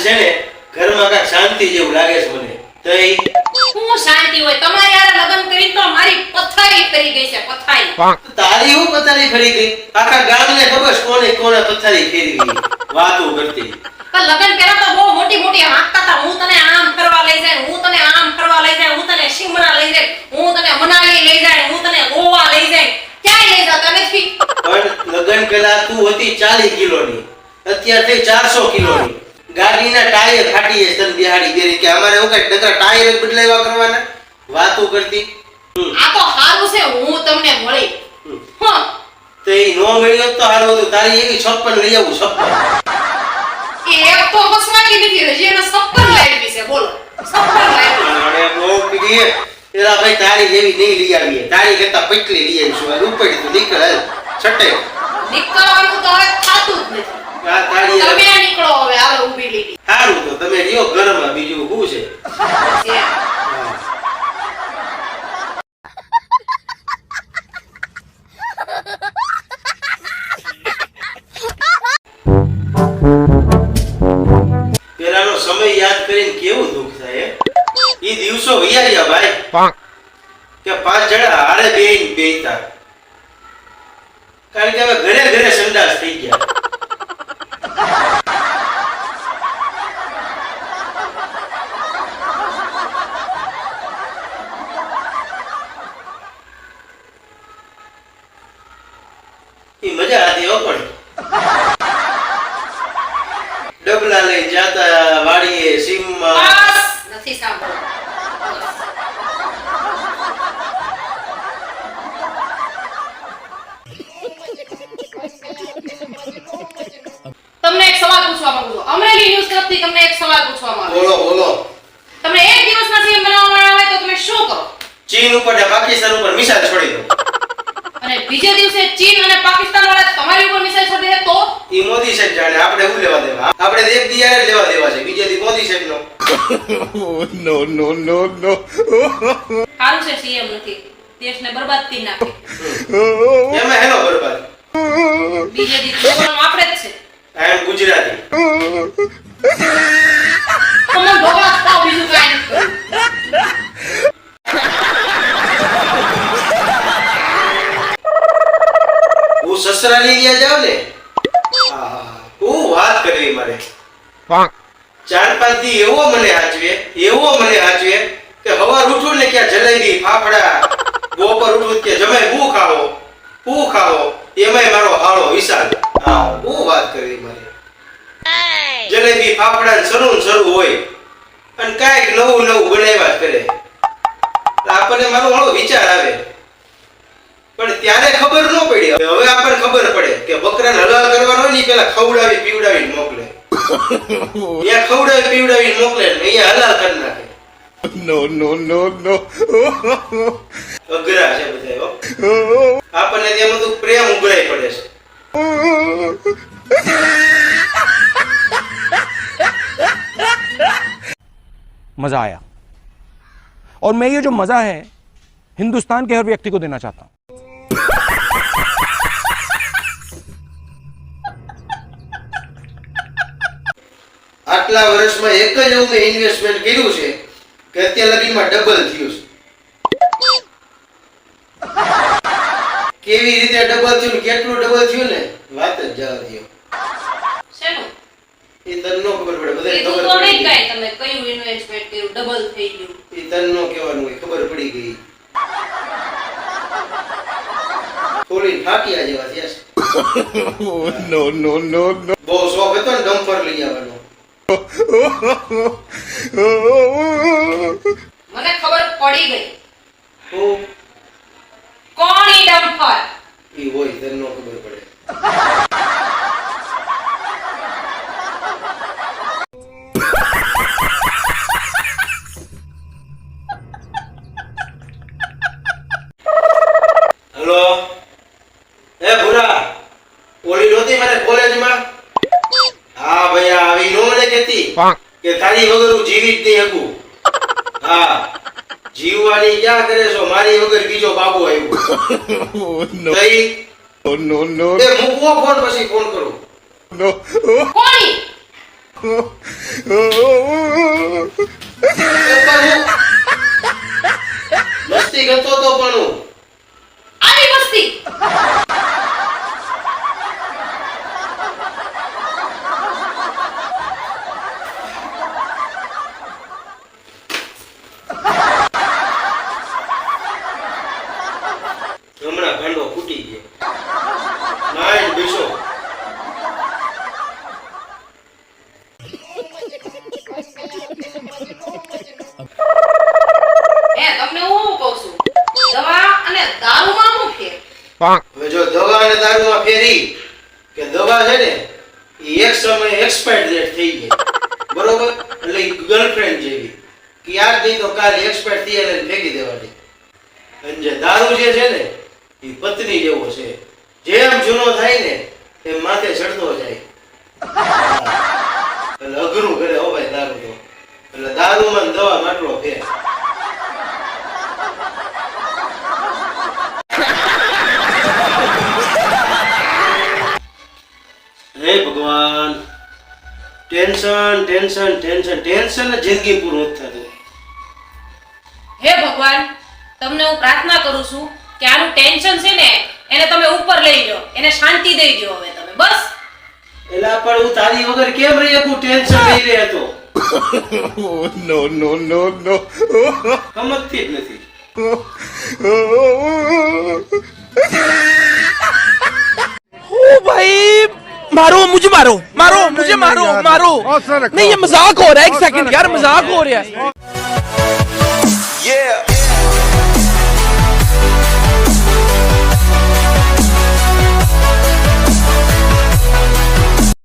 છે ને ઘરમાં કાંઈક શાંતિ જેવું લાગે છે મને. તો એ હું શાંતિ હોય તમારે યાર લગ્ન કરી તો મારી પથારી ફરી ગઈ છે પથારી. તારી હું પથારી ફરી ગઈ? આખા ગામને ખબર છે કોને કોને પથારી ફેરવી વાતો કરતી. પણ લગ્ન કર્યા તો બહુ મોટી મોટી હાંકતા હતા, હું તને આમ ફરવા લઈ જાય, હું તને આમ ફરવા લઈ જાય, હું તને શિમલા લઈ જાય, હું તને મનાલી લઈ જાય, હું તને ગોવા લઈ જાય. ક્યાંય લઈ જતા નથી. પણ લગ્ન પહેલા તું હતી 40 કિલોની, અત્યારે થઈ 400 કિલોની. ગાડીના ટાયર ફાટી છે તને બિહાડી દેરી કે અમારે એવું કઈ નકરા ટાયર જ બદલાવ્યા કરવાના વાતો કરતી. આ તો હારું છે હું તમને મળી. હા તો એ નો મળ્યો તો હારું હતું. તારી એવી 56 લઈ આવું 56. એક તો બસવાતી નથી હજી એને 56 લાવી છે બોલો 56 લાવી. અરે બહુ કીધી એલા ભાઈ તારી જેવી નહીં લઈ આવીએ. તારી કરતા પટલી લઈ આવીશું. આ રૂપડી તું નીકળ હાલ છટે. નીકળવાનું તો હવે થાતું જ નથી. આ તારી તમે નીકળો હવે હાલો ઊભી લીધી. હારું તો તમે રહ્યો ઘરમાં બીજું શું છે? પેલાનો સમય યાદ કરીને કેવું દુઃખ થાય. ઈ દિવસો વિયાર્યા ભાઈ કે 5 જણા હારે બેહીને બેહતા. કારણ કે હવે ઘરે ઘરે સંડાસ થઈ ગયા. ઈ મજા હતી હો. પણ ડબલા લઈ જાતા વાડીએ સીમમાં. બસ નથી સાંભળો. તમને એક સવાલ પૂછવા માંગુ છું. અમરેલી ન્યૂઝ તરફથી તમને એક સવાલ પૂછવા માંગુ છું. બોલો બોલો. તમને એક દિવસમાં સીએમ બનાવવામાં આવે તો તમે શું કરો? ચીન ઉપર ને પાકિસ્તાન ઉપર મિસાઇલ છોડી દો. અને બીજે દિવસે ચીન અને પાકિસ્તાન વાળા તમારી ઉપર મિસાઇલ છોડી દે તો? ઈ મોદી સાહેબ જાણે. આપણે શું લેવા દેવા? આપણે એક દિયારે લેવા દેવા છે. બીજે દી મોદી સાહેબ નો. No, no, no, no. સારું છે સીએમ નથી, દેશને બરબાદ કરી નાખે. એમાં હેલો બરબાદ. બીજે દી બોલવાનું આપણે જ છે. આઈ એમ ગુજરાતી. તમે ઢોકળા ખાઓ બીજું કાંઈ નથી. હું સસરાની ત્યાં જાવ ને. હું વાત કરવી મારે. 4-5 દી એવો મને હાચવે કે હવાર ઉઠું ને ક્યાં જલેબી ફાફડા, બપોર ઉઠું કે જમાઈ હું ખાવો એમાંય મારો હાળો વિશાલ. હું વાત કરવી મારે. જલેબી ફાફડા ને શરૂ હોય અને કાંઈક નવું બનાવ્યા જ કરે. આપણને મારો હાળો વિચાર આવે. પણ ત્યારે ખબર ન પડી. હવે આપણને ખબર પડે કે બકરાને હલાલ કરવાનો હોય ને પેલા ખવડાવી પીવડાવીને મોકલે. ત્યાં ખવડાવી પીવડાવીને મોકલે ને અહીંયા હલાલ કરી નાખે. No, no, no, no. અઘરા છે બધા. આપણને ત્યાં બધું પ્રેમ ઉભરાઈ પડે છે. मज़ा आया और मैं ये जो मज़ा है हिंदुस्तान के हर व्यक्ति को देना चाहता हूं. આટલા વર્ષમાં એક જ એવું મેં ઇન્વેસ્ટમેન્ટ કર્યું છે કે અત્યાર લગીમાં ડબલ થયું છે. કેવી રીતે ડબલ થયું ને કેટલું ડબલ થયું ને વાત જ જવા દો. શેનું? એ તને નો ખબર પડે. બધાને કીધું ખબર તો પડી નહીં ગઈ. કાંઈ તમે કયું ઇન્વેસ્ટમેન્ટ કર્યું ડબલ થઈ ગયું. એ તને નો કહેવાનું હોય. ખબર પડી ગઈ. થોડી ઠાકિયા જેવા થયા છે. No, no, no, no. બહુ શોખ હતો ને ડમ્પર લઈ આવવાનો. મને ખબર પડી ગઈ તો કોણ ઈ ડમ્પર. એ હોય તને નો ખબર પડે. હેલો. એ ભૂરા ઓલી નહોતી મારે કોલેજમાં. હા ભાઈ આવી નો મને કહેતી કે તારી વગર હું જીવી જ નહીં શકું. હા જીવવાની ક્યાં કરે છો? મારી વગર બીજો બાબુ આવ્યો. No, તઈ no, no, એ મૂકવો ફોન પછી ફોન કરું. no. કોણ ઈ? મસ્તી કરતો તો પણ હું આવી મસ્તી હમણાં ભાંડો ફૂટી ગયો નાઈટ બેસો તમને હું કહું છું દવા અને દારૂમાં શું ફેર હવે જો દવા અને દારૂમાં ફેરી કે દવા છે ને એ એક સમયે એક્સપાયર ડેટ થઈ ગઈ બરોબર એટલે ગર્લફ્રેન્ડ જેવી કે યાર નહીં તો કાલે એક્સપાયર થઈ એટલે ફેંકી દેવાની અને જે દારૂ જે છે ને એ પત્ની જેવો છે જેમ જૂનો થાય ને એમ માથે ચડતો જાય એટલે અઘરું કરે હો ભાઈ દારૂ તો એટલે દારૂમાં ને દવા માટલો ફેર હે ભગવાન ટેન્શન ટેન્શન ટેન્શન ટેન્શન જ જિંદગી પૂરું નથી થતું હે ભગવાન તમને હું પ્રાર્થના કરું છું કે આનું ટેન્શન છે ને એને તમે ઉપર લઈ જાઓ એને શાંતિ દઈ દો હવે તમે બસ એલા પણ હું તારી વગર કેમ રહી શકું ટેન્શન લઈ રહ્યો હતો Oh, no, no, no, no. સમજતી જ નથી ओ भाई मारो मुझे मारो मारो मुझे मारो मारो नहीं ये मजाक हो रहा है एक सेकंड यार मजाक हो रहा है Yeah.